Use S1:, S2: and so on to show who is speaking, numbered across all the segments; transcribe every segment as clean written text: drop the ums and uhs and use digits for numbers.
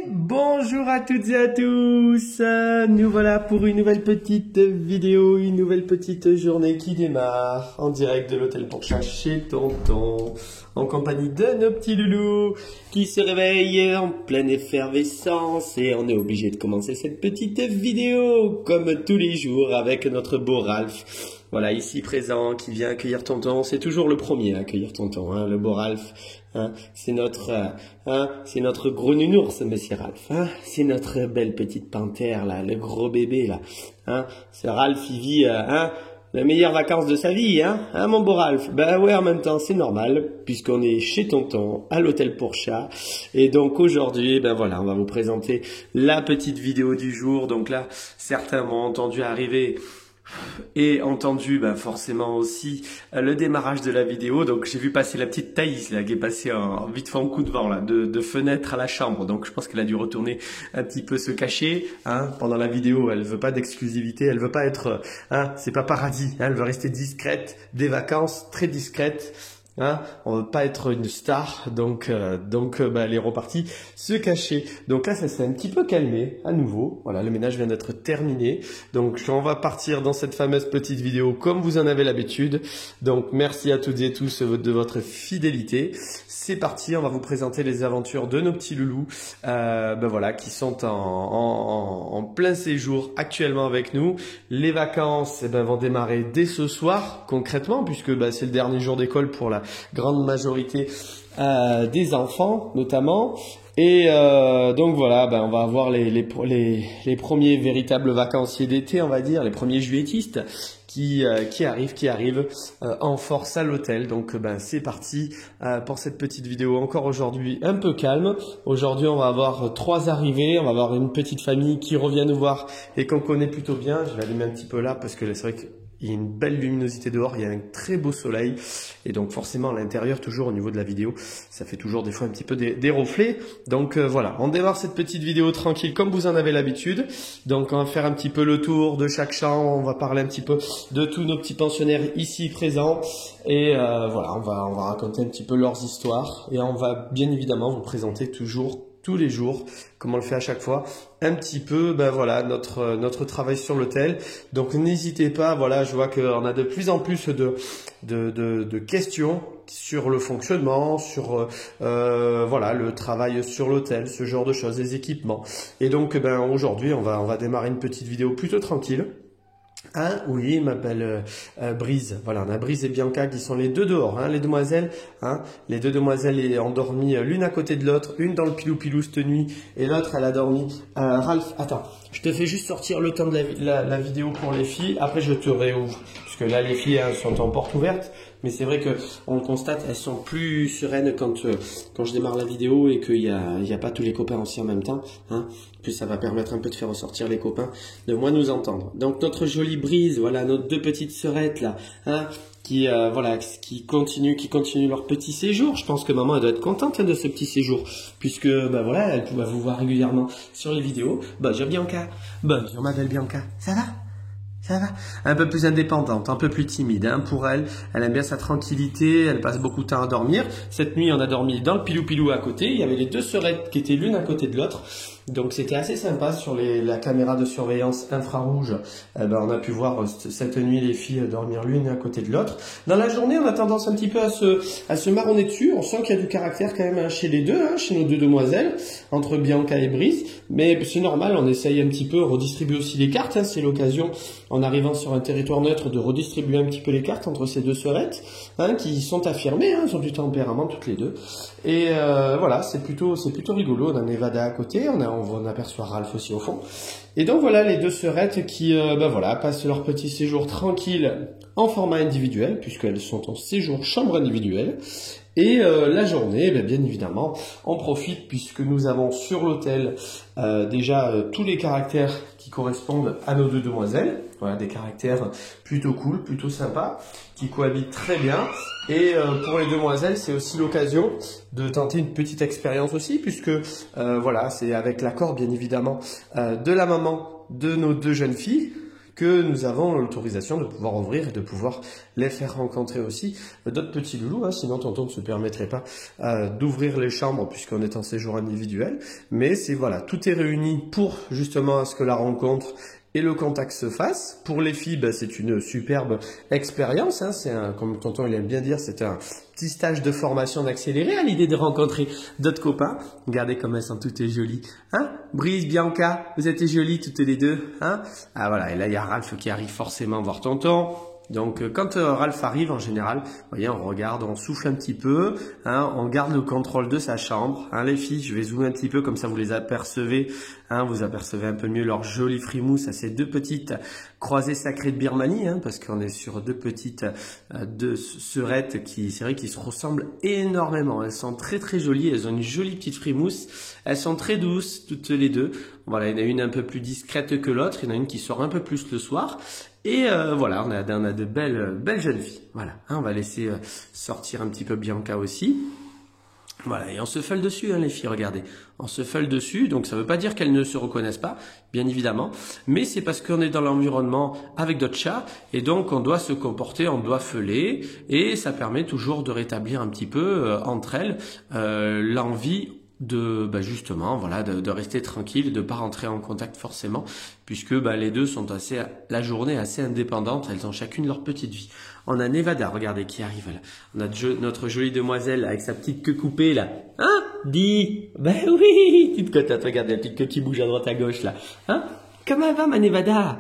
S1: Bonjour à toutes et à tous, nous voilà pour une nouvelle petite vidéo, une nouvelle petite journée qui démarre en direct de l'hôtel pour chat chez Tonton, en compagnie de nos petits loulous qui se réveillent en pleine effervescence et on est obligé de commencer cette petite vidéo comme tous les jours avec notre beau Ralph. Voilà, ici présent, qui vient accueillir Tonton. C'est toujours le premier à accueillir Tonton, hein, le beau Ralph. Hein, c'est notre gros nounours, monsieur Ralph. Hein, c'est notre belle petite panthère, là, le gros bébé, là. Hein, ce Ralph, il vit les meilleures vacances de sa vie, hein, mon beau Ralph. Ben ouais, en même temps, c'est normal, puisqu'on est chez Tonton, à l'hôtel pour chat. Et donc aujourd'hui, ben voilà, on va vous présenter la petite vidéo du jour. Donc là, certains m'ont entendu arriver et entendu forcément aussi le démarrage de la vidéo. Donc j'ai vu passer la petite Thaïs là, qui est passée vite fait en coup de vent là, de fenêtre à la chambre. Donc je pense qu'elle a dû retourner un petit peu se cacher pendant la vidéo. Elle veut pas d'exclusivité, elle veut pas être c'est pas paradis, elle veut rester discrète, des vacances très discrètes. On veut pas être une star, donc elle est repartie se cacher. Donc là, ça s'est un petit peu calmé à nouveau. Voilà, le ménage vient d'être terminé. Donc on va partir dans cette fameuse petite vidéo comme vous en avez l'habitude. Donc merci à toutes et tous de votre fidélité. C'est parti, on va vous présenter les aventures de nos petits loulous, voilà, qui sont en plein séjour actuellement avec nous. Les vacances vont démarrer dès ce soir concrètement, puisque c'est le dernier jour d'école pour la grande majorité des enfants notamment. Et donc voilà, on va avoir les premiers véritables vacanciers d'été, on va dire, les premiers juilletistes qui arrivent en force à l'hôtel. Donc c'est parti pour cette petite vidéo encore aujourd'hui un peu calme. Aujourd'hui on va avoir 3 arrivées, on va avoir une petite famille qui revient nous voir et qu'on connaît plutôt bien. Je vais allumer un petit peu là parce que c'est vrai que il y a une belle luminosité dehors, il y a un très beau soleil et donc forcément à l'intérieur toujours au niveau de la vidéo, ça fait toujours des fois un petit peu des reflets. Donc voilà, on démarre cette petite vidéo tranquille comme vous en avez l'habitude. Donc on va faire un petit peu le tour de chaque chambre, on va parler un petit peu de tous nos petits pensionnaires ici présents et voilà, on va raconter un petit peu leurs histoires et on va bien évidemment vous présenter toujours tous les jours, comme on le fait à chaque fois, un petit peu, notre travail sur l'hôtel. Donc n'hésitez pas, voilà, je vois qu'on a de plus en plus de questions sur le fonctionnement, sur le travail sur l'hôtel, ce genre de choses, les équipements. Et donc aujourd'hui, on va démarrer une petite vidéo plutôt tranquille. Oui, ma belle Brise. Voilà, on a Brise et Bianca qui sont les deux dehors, les demoiselles. Les deux demoiselles ont dormi l'une à côté de l'autre, une dans le pilou-pilou cette nuit et l'autre elle a dormi. Ralph, attends, je te fais juste sortir le temps de la vidéo pour les filles, après je te réouvre. Puisque là les filles sont en porte ouverte, mais c'est vrai que on le constate, elles sont plus sereines quand je démarre la vidéo et qu'il y a pas tous les copains aussi en même temps. Puis ça va permettre un peu de faire ressortir les copains, de moins nous entendre. Donc notre jolie Brise, voilà, nos deux petites sœurettes là, qui continuent leur petit séjour. Je pense que maman elle doit être contente de ce petit séjour, puisque elle va vous voir régulièrement sur les vidéos. Bonjour Bianca, bonjour ma belle Bianca, ça va? Ça va? Un peu plus indépendante, un peu plus timide. Pour elle, elle aime bien sa tranquillité, elle passe beaucoup de temps à dormir. Cette nuit, on a dormi dans le pilou-pilou à côté. Il y avait les deux sœurettes qui étaient l'une à côté de l'autre. Donc c'était assez sympa sur la caméra de surveillance infrarouge. On a pu voir cette nuit les filles dormir l'une à côté de l'autre. Dans la journée, on a tendance un petit peu à se marronner dessus. On sent qu'il y a du caractère quand même chez les deux, chez nos deux demoiselles, entre Bianca et Brise. Mais c'est normal, on essaye un petit peu, redistribuer aussi les cartes. C'est l'occasion, en arrivant sur un territoire neutre, de redistribuer un petit peu les cartes entre ces deux sœurettes, qui sont affirmées, sont du tempérament toutes les deux. Et voilà, c'est plutôt rigolo. On a Nevada à côté, on aperçoit Ralph aussi au fond. Et donc voilà les deux sœurettes qui passent leur petit séjour tranquille en format individuel, puisqu'elles sont en séjour chambre individuelle. Et la journée, bien évidemment, on profite puisque nous avons sur l'hôtel déjà tous les caractères qui correspondent à nos deux demoiselles. Voilà, des caractères plutôt cool, plutôt sympas, qui cohabitent très bien. Et pour les demoiselles, c'est aussi l'occasion de tenter une petite expérience aussi, puisque c'est avec l'accord bien évidemment de la maman de nos deux jeunes filles, que nous avons l'autorisation de pouvoir ouvrir et de pouvoir les faire rencontrer aussi d'autres petits loulous, hein, sinon tonton ne se permettrait pas d'ouvrir les chambres puisqu'on est en séjour individuel. Mais c'est voilà, tout est réuni pour justement à ce que la rencontre et le contact se fasse. Pour les filles, ben, c'est une superbe expérience. Hein. C'est comme tonton il aime bien dire, c'est un petit stage de formation d'accéléré à l'idée de rencontrer d'autres copains. Regardez comme elles sont toutes jolies. Hein, Brise, Bianca, vous êtes jolies toutes les deux. Hein, ah voilà, et là il y a Ralph qui arrive forcément voir tonton. Donc quand Ralph arrive en général, vous voyez, on regarde, on souffle un petit peu, hein, on garde le contrôle de sa chambre. Hein, les filles, je vais zoomer un petit peu comme ça vous les apercevez. Hein, vous apercevez un peu mieux leur jolie frimousse à ces deux petites croisées sacrées de Birmanie, hein, parce qu'on est sur deux petites deux sœurettes qui, c'est vrai, qui se ressemblent énormément. Elles sont très très jolies, elles ont une jolie petite frimousse, elles sont très douces toutes les deux. Voilà, il y en a une un peu plus discrète que l'autre, il y en a une qui sort un peu plus le soir. Et voilà, on a de belles jeunes filles. Voilà, hein, on va laisser sortir un petit peu Bianca aussi. Voilà, et on se feule dessus, hein, les filles, regardez. On se feule dessus, donc ça ne veut pas dire qu'elles ne se reconnaissent pas, bien évidemment, mais c'est parce qu'on est dans l'environnement avec d'autres chats, et donc on doit se comporter, on doit feuler, et ça permet toujours de rétablir un petit peu entre elles l'envie de justement voilà de rester tranquille, de pas rentrer en contact forcément, puisque les deux sont la journée assez indépendantes, elles ont chacune leur petite vie. On a Nevada, regardez qui arrive là. On a notre jolie demoiselle avec sa petite queue coupée là. Hein? Dis, ben oui, petite cocotte, regardez la petite queue qui bouge à droite à gauche là. Hein? Comment va ma Nevada?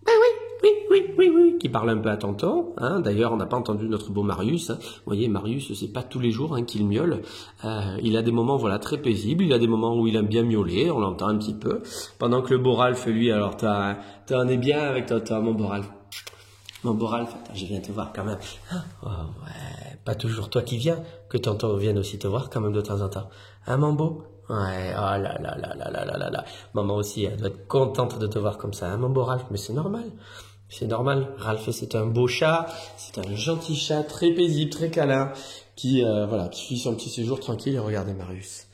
S1: Ben oui, qui parle un peu à tonton. Hein. D'ailleurs, on n'a pas entendu notre beau Marius. Hein. Vous voyez, Marius, c'est pas tous les jours qu'il miaule. Il a des moments voilà très paisibles. Il a des moments où il aime bien miauler. On l'entend un petit peu. Pendant que le beau Ralph, lui, alors t'en es bien avec toi, mon beau Ralph. Mon beau Ralph, attends, je viens te voir quand même. Oh, ouais, pas toujours toi qui viens, que tonton vienne aussi te voir quand même de temps en temps. Hein, mon beau? Ouais, oh là là là là là là là là. Maman aussi, elle doit être contente de te voir comme ça, hein, mon beau Ralph, mais c'est normal. C'est normal. Ralph, c'est un beau chat, c'est un gentil chat, très paisible, très câlin, qui suit son petit séjour tranquille. Et regardez Marius.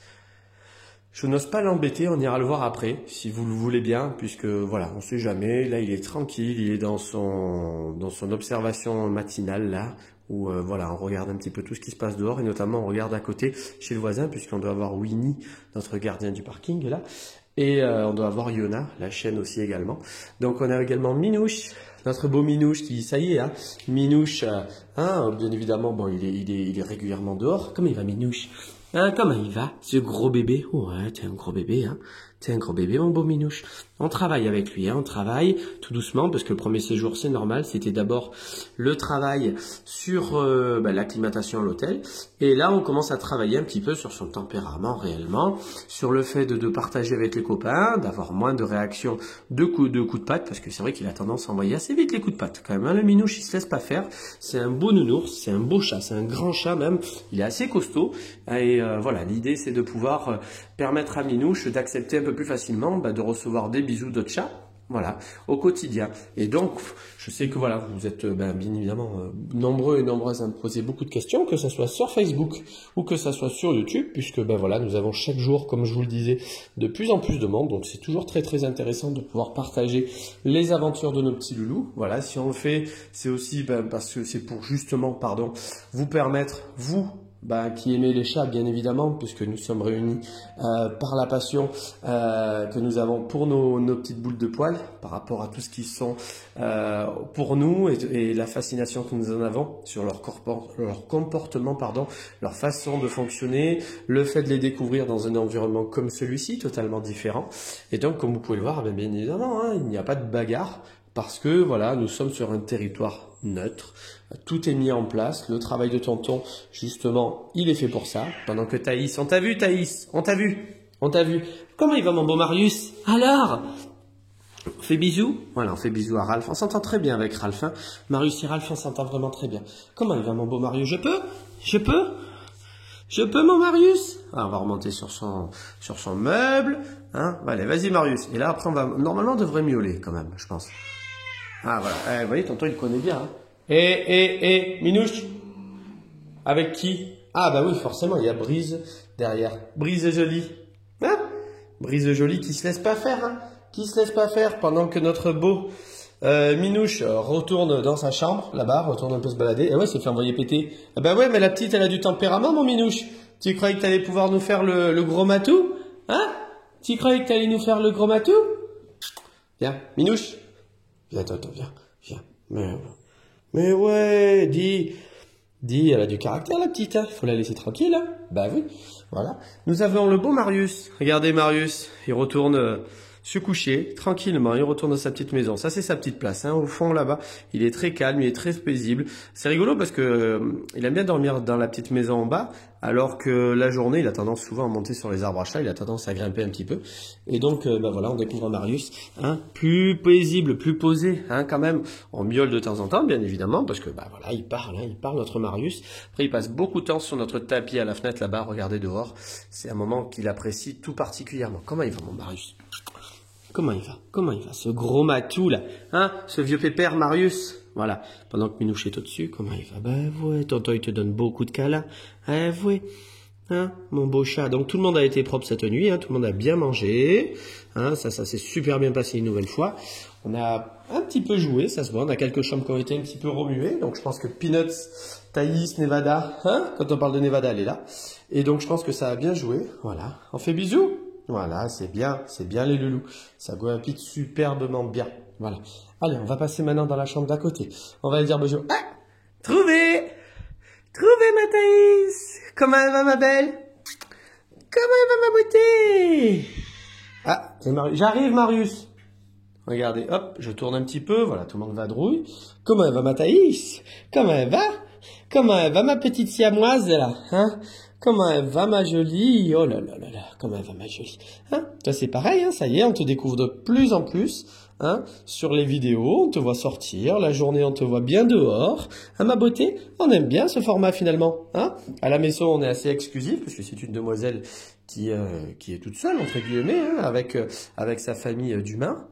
S1: Je n'ose pas l'embêter, on ira le voir après, si vous le voulez bien, puisque voilà, on sait jamais. Là, il est tranquille, il est dans son observation matinale là, où voilà, on regarde un petit peu tout ce qui se passe dehors, et notamment on regarde à côté chez le voisin, puisqu'on doit avoir Winnie, notre gardien du parking là, et on doit avoir Yona, la chienne aussi également. Donc on a également Minouche, notre beau Minouche qui, ça y est, hein, Minouche, bien évidemment, bon, il est régulièrement dehors. Comment il va Minouche? Hein, comment il va, ce gros bébé? Ouais, t'es un gros bébé, hein. T'es un gros bébé, mon beau Minouche. On travaille avec lui, hein. On travaille tout doucement, parce que le premier séjour, c'est normal. C'était d'abord le travail sur l'acclimatation à l'hôtel. Et là, on commence à travailler un petit peu sur son tempérament réellement, sur le fait de partager avec les copains, d'avoir moins de réactions de coups de patte, parce que c'est vrai qu'il a tendance à envoyer assez vite les coups de patte quand même. Hein. Le Minouche, il se laisse pas faire. C'est un beau nounours, c'est un beau chat, c'est un grand chat même. Il est assez costaud. Et voilà, l'idée, c'est de pouvoir permettre à Minouche d'accepter un peu plus facilement de recevoir des bisous d'autres chats, voilà, au quotidien. Et donc, je sais que voilà, vous êtes bien évidemment nombreux et nombreuses à me poser beaucoup de questions, que ce soit sur Facebook ou que ce soit sur YouTube, puisque voilà, nous avons chaque jour, comme je vous le disais, de plus en plus de monde. Donc, c'est toujours très très intéressant de pouvoir partager les aventures de nos petits loulous. Voilà, si on le fait, c'est aussi parce que c'est pour justement, vous permettre, vous, qui aimait les chats, bien évidemment, puisque nous sommes réunis par la passion que nous avons pour nos petites boules de poils, par rapport à tout ce qui sont pour nous, et la fascination que nous en avons sur leur comportement, leur façon de fonctionner, le fait de les découvrir dans un environnement comme celui-ci, totalement différent. Et donc, comme vous pouvez le voir, bien évidemment, il n'y a pas de bagarre, parce que voilà, nous sommes sur un territoire neutre, tout est mis en place, le travail de tonton, justement, il est fait pour ça, pendant que Thaïs, on t'a vu Thaïs, on t'a vu. Comment il va mon beau Marius? Alors, on fait bisous? Voilà, on fait bisous à Ralph, on s'entend très bien avec Ralph, hein. Marius et Ralph, on s'entend vraiment très bien. Comment il va mon beau Marius? Je peux mon Marius? On va remonter sur son meuble, hein. Allez, vas-y Marius. Et là après normalement on devrait miauler quand même, je pense. Ah voilà, vous voyez, tonton il connaît bien. Hein. Minouche. Avec qui? Ah bah oui, forcément, il y a Brise derrière. Brise jolie. Hein? Brise jolie qui se laisse pas faire, hein. qui se laisse pas faire pendant que notre beau Minouche retourne dans sa chambre, là-bas, retourne un peu se balader. Et ouais, se fait envoyer péter. Ah bah ouais, mais la petite, elle a du tempérament, mon Minouche. Tu croyais que t'allais pouvoir nous faire le gros matou? Hein? Tu croyais que t'allais nous faire le gros matou? Viens, Minouche. Viens, toi, viens. Mais ouais, dis, elle a du caractère, la petite, hein. Faut la laisser tranquille, hein. Bah oui, voilà. Nous avons le beau Marius. Regardez Marius, il retourne se coucher tranquillement, il retourne dans sa petite maison. Ça, c'est sa petite place, hein, au fond là-bas. Il est très calme, il est très paisible. C'est rigolo parce que il aime bien dormir dans la petite maison en bas, alors que la journée, il a tendance souvent à monter sur les arbres à chat, il a tendance à grimper un petit peu. Et donc, bah voilà, on découvre un Marius, hein, plus paisible, plus posé, hein, quand même. On miaule de temps en temps, bien évidemment, parce que bah voilà, il parle, notre Marius. Après, il passe beaucoup de temps sur notre tapis à la fenêtre là-bas, regardez dehors. C'est un moment qu'il apprécie tout particulièrement. Comment il va, mon Marius? Comment il va, ce gros matou là, hein, ce vieux pépère Marius, voilà, pendant que Minouche est au-dessus, comment il va? Ben ouais, tonton il te donne beaucoup de câlins, eh ouais, hein, mon beau chat. Donc tout le monde a été propre cette nuit, hein, tout le monde a bien mangé, hein, ça s'est super bien passé une nouvelle fois. On a un petit peu joué, ça se voit, on a quelques chambres qui ont été un petit peu remuées, donc je pense que Peanuts, Thaïs, Nevada, hein, quand on parle de Nevada, elle est là, et donc je pense que ça a bien joué, voilà, on fait bisous. Voilà, c'est bien les loulous. Ça goupille superbement bien. Voilà. Allez, on va passer maintenant dans la chambre d'à côté. On va aller dire bonjour. Ah, trouvé ma Thaïs. Comment elle va ma belle? Comment elle va ma beauté? Ah, c'est Marius. J'arrive Marius. Regardez, hop, je tourne un petit peu. Voilà, tout le monde vadrouille. Comment elle va ma Thaïs? Comment elle va ma petite siamoise là, hein? Comment elle va ma jolie? Oh là là là là, comment elle va ma jolie? Hein? Toi c'est pareil, hein, ça y est, on te découvre de plus en plus, hein, sur les vidéos, on te voit sortir, la journée on te voit bien dehors. Hein, ma beauté, on aime bien ce format finalement, hein? À la maison on est assez exclusif parce que c'est une demoiselle qui est toute seule entre guillemets, hein, avec sa famille d'humains.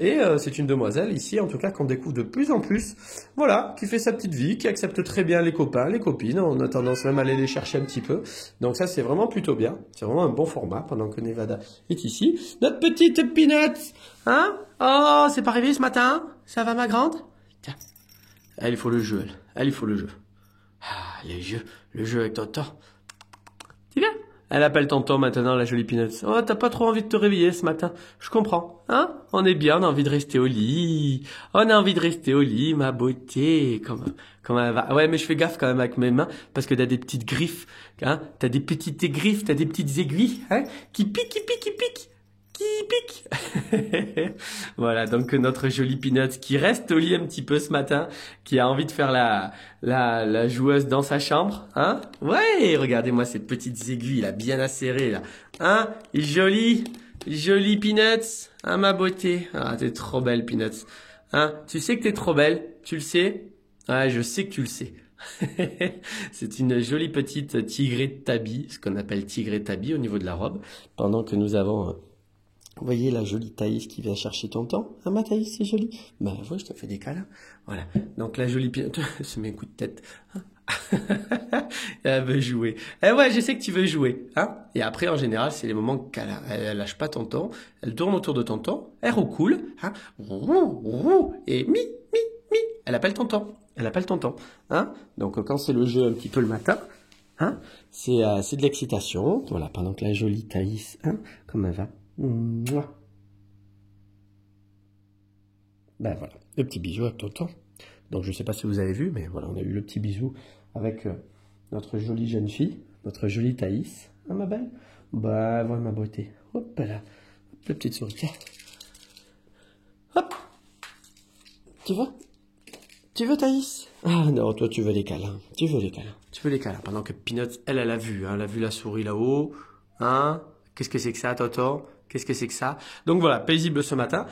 S1: Et c'est une demoiselle ici, en tout cas, qu'on découvre de plus en plus. Voilà, qui fait sa petite vie, qui accepte très bien les copains, les copines. On a tendance même à aller les chercher un petit peu. Donc ça, c'est vraiment plutôt bien. C'est vraiment un bon format pendant que Nevada est ici. Notre petite Peanuts, hein? Oh, c'est pas arrivé ce matin? Ça va, ma grande? Tiens, elle, il faut le jeu, elle, il faut le jeu. Ah, le jeu avec Tonton. Tu viens? Elle appelle tonton maintenant, la jolie Peanuts. Oh, t'as pas trop envie de te réveiller ce matin. Je comprends. Hein? On est bien, on a envie de rester au lit. On a envie de rester au lit, ma beauté. Comment elle va? Ouais, mais je fais gaffe quand même avec mes mains, parce que t'as des petites griffes. Hein? T'as des petites griffes, t'as des petites aiguilles, hein? Qui piquent. Voilà, donc notre jolie Peanuts qui reste au lit un petit peu ce matin, qui a envie de faire la joueuse dans sa chambre, hein? Ouais, regardez-moi ces petites aiguilles là, bien acérées là, hein? Jolie Peanuts, hein, ma beauté? Ah, t'es trop belle Peanuts, hein? Tu sais que t'es trop belle, tu le sais? Ouais, je sais que tu le sais. C'est une jolie petite tigrée tabby, ce qu'on appelle tigrée tabby au niveau de la robe, pendant que nous avons... Vous voyez la jolie Thaïs qui vient chercher tonton? Ah, ma Thaïs, c'est joli. Ben, ouais, je te fais des câlins. Voilà. Donc, la jolie Peanuts, se met un coup de tête. Elle veut jouer. Eh ouais, je sais que tu veux jouer. Hein? Et après, en général, c'est les moments qu'elle lâche pas tonton. Elle tourne autour de tonton. Elle roucoule. Hein? Et mi. Elle appelle tonton. Hein? Donc, quand c'est le jeu un petit peu le matin, hein? C'est de l'excitation. Voilà, pendant que la jolie Thaïs, hein? Comment elle va? Ben voilà, le petit bisou à tonton. Donc je sais pas si vous avez vu, mais voilà, on a eu le petit bisou avec notre jolie jeune fille, notre jolie Thaïs. Ah ma belle? Bah voilà ma beauté. Hop là, hop, la petite souris. Hop. Tu veux Thaïs? Ah non, toi tu veux les câlins. Tu veux les câlins. Pendant que Peanuts, elle a vu, hein, elle a vu la souris là-haut. Hein? Qu'est-ce que c'est que ça, tonton? Qu'est-ce que c'est que ça? Donc voilà, paisible ce matin.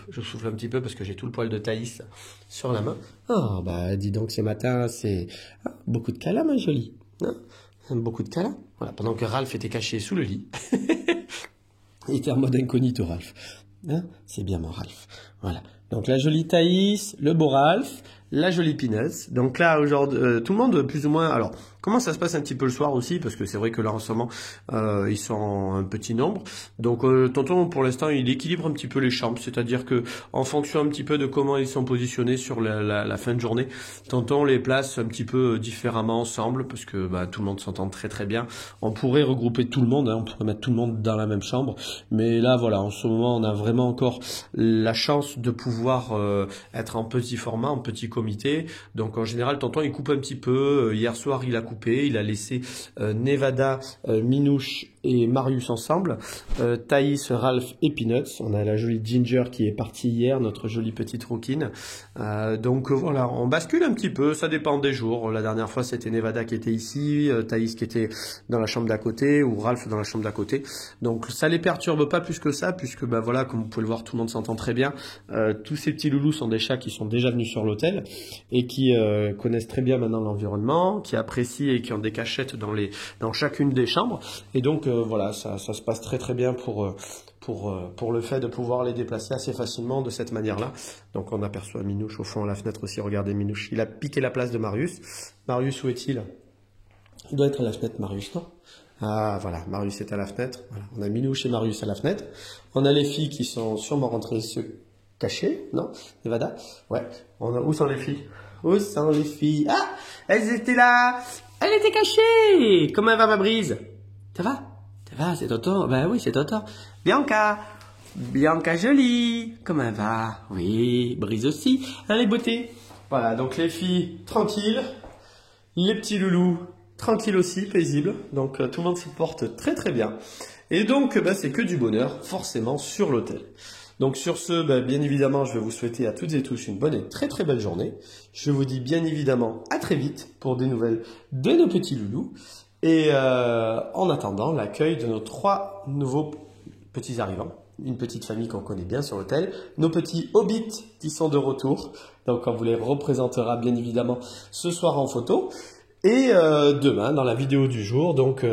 S1: Je souffle un petit peu parce que j'ai tout le poil de Thaïs sur la main. Oh, bah dis donc ce matin, c'est beaucoup de câlins, ma jolie. Hein? Beaucoup de câlins. Voilà, pendant que Ralph était caché sous le lit. Il était en mode incognito, Ralph. Hein? C'est bien mon Ralph. Voilà. Donc la jolie Thaïs, le beau Ralph, la jolie Peanuts. Donc là, aujourd'hui, tout le monde plus ou moins... Alors, Comment ça se passe un petit peu le soir aussi, parce que c'est vrai que là en ce moment ils sont en un petit nombre. Donc tonton pour l'instant il équilibre un petit peu les chambres, c'est-à-dire que en fonction un petit peu de comment ils sont positionnés sur la fin de journée, tonton les place un petit peu différemment ensemble, parce que bah, tout le monde s'entend très très bien. On pourrait regrouper tout le monde, hein, on pourrait mettre tout le monde dans la même chambre, mais là voilà, en ce moment on a vraiment encore la chance de pouvoir être en petit format, en petit comité. Donc en général tonton il coupe un petit peu. Hier soir il a coupé, il a laissé Nevada, Minouche et Marius ensemble, Thaïs, Ralph et Peanuts. On a la jolie Ginger qui est partie hier, notre jolie petite rouquine. Donc voilà, on bascule un petit peu, ça dépend des jours. La dernière fois c'était Nevada qui était ici, Thaïs qui était dans la chambre d'à côté, ou Ralph dans la chambre d'à côté. Donc ça les perturbe pas plus que ça, puisque bah voilà, comme vous pouvez le voir, tout le monde s'entend très bien. Tous ces petits loulous sont des chats qui sont déjà venus sur l'hôtel et qui connaissent très bien maintenant l'environnement, qui apprécient et qui ont des cachettes dans chacune des chambres. Et donc voilà, ça se passe très très bien pour le fait de pouvoir les déplacer assez facilement de cette manière-là. Donc on aperçoit Minouche au fond à la fenêtre aussi. Regardez Minouche, il a piqué la place de Marius. Marius, où est-il? Il doit être à la fenêtre, Marius, non? Ah voilà, Marius est à la fenêtre. Voilà. On a Minouche et Marius à la fenêtre. On a les filles qui sont sûrement rentrées se cacher, non? Nevada? Ouais. Où sont les filles? Où sont les filles? Ah! Elles étaient là! Elles étaient cachées! Comment va ma Brise? Ça va? Ça va, c'est tonton? Ben oui, c'est tonton. Bianca! Bianca jolie! Comment elle va? Oui, Brise aussi. Allez, beauté! Voilà, donc les filles, tranquilles. Les petits loulous, tranquilles aussi, paisibles. Donc tout le monde se porte très très bien. Et donc, c'est que du bonheur, forcément, sur l'hôtel. Donc sur ce, bien évidemment, je vais vous souhaiter à toutes et tous une bonne et très très belle journée. Je vous dis bien évidemment à très vite pour des nouvelles de nos petits loulous. Et en attendant, l'accueil de nos 3 nouveaux petits arrivants. Une petite famille qu'on connaît bien sur l'hôtel. Nos petits hobbits qui sont de retour. Donc on vous les représentera bien évidemment ce soir en photo. Et demain dans la vidéo du jour. Donc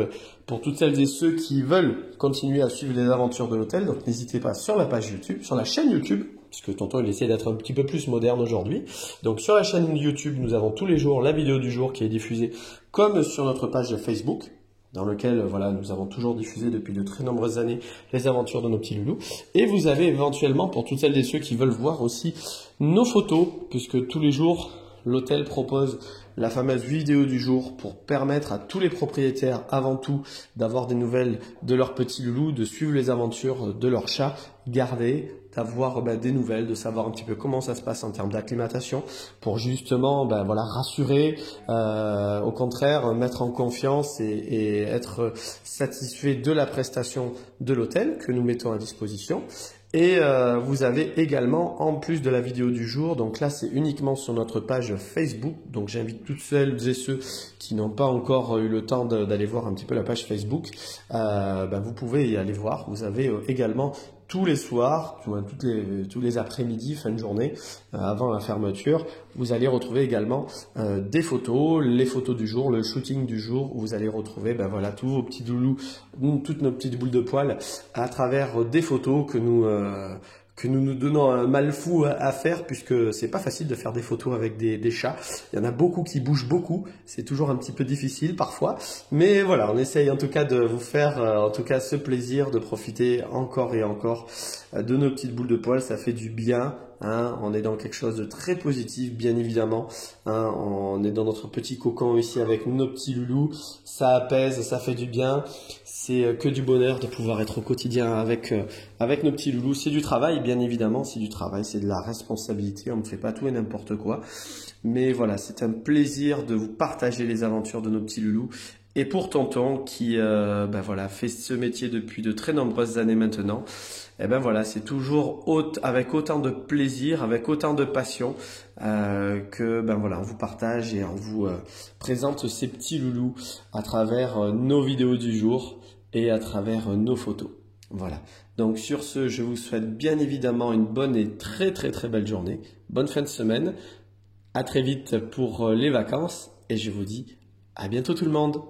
S1: pour toutes celles et ceux qui veulent continuer à suivre les aventures de l'hôtel, donc n'hésitez pas sur la page YouTube, sur la chaîne YouTube, puisque tonton il essaie d'être un petit peu plus moderne aujourd'hui. Donc sur la chaîne YouTube, nous avons tous les jours la vidéo du jour qui est diffusée, comme sur notre page Facebook, dans lequel voilà, nous avons toujours diffusé depuis de très nombreuses années les aventures de nos petits loulous. Et vous avez éventuellement, pour toutes celles et ceux qui veulent voir aussi nos photos, puisque tous les jours, l'hôtel propose la fameuse vidéo du jour pour permettre à tous les propriétaires, avant tout, d'avoir des nouvelles de leurs petits loulous, de suivre les aventures de leurs chats, garder, d'avoir des nouvelles, de savoir un petit peu comment ça se passe en termes d'acclimatation, pour justement voilà, rassurer, au contraire, mettre en confiance et être satisfait de la prestation de l'hôtel que nous mettons à disposition. Et vous avez également, en plus de la vidéo du jour, donc là c'est uniquement sur notre page Facebook, donc j'invite toutes celles et ceux qui n'ont pas encore eu le temps d'aller voir un petit peu la page Facebook, vous pouvez y aller voir. Vous avez également tous les soirs, tous les après-midi, fin de journée, avant la fermeture, vous allez retrouver également des photos, les photos du jour, le shooting du jour, où vous allez retrouver voilà, tous vos petits doulous, toutes nos petites boules de poils, à travers des photos que nous donnons un mal fou à faire, puisque c'est pas facile de faire des photos avec des chats. Il y en a beaucoup qui bougent beaucoup, c'est toujours un petit peu difficile parfois. Mais voilà, on essaye en tout cas de vous faire en tout cas ce plaisir de profiter encore et encore de nos petites boules de poils. Ça fait du bien. Hein, on est dans quelque chose de très positif, bien évidemment. Hein, on est dans notre petit cocon ici avec nos petits loulous. Ça apaise, ça fait du bien. C'est que du bonheur de pouvoir être au quotidien avec nos petits loulous. C'est du travail, bien évidemment. C'est du travail, c'est de la responsabilité. On ne fait pas tout et n'importe quoi. Mais voilà, c'est un plaisir de vous partager les aventures de nos petits loulous. Et pour tonton qui voilà, fait ce métier depuis de très nombreuses années maintenant, voilà, c'est toujours avec autant de plaisir, avec autant de passion que voilà, on vous partage et on vous présente ces petits loulous à travers nos vidéos du jour et à travers nos photos. Voilà. Donc sur ce, je vous souhaite bien évidemment une bonne et très très très belle journée. Bonne fin de semaine. À très vite pour les vacances et je vous dis à bientôt tout le monde.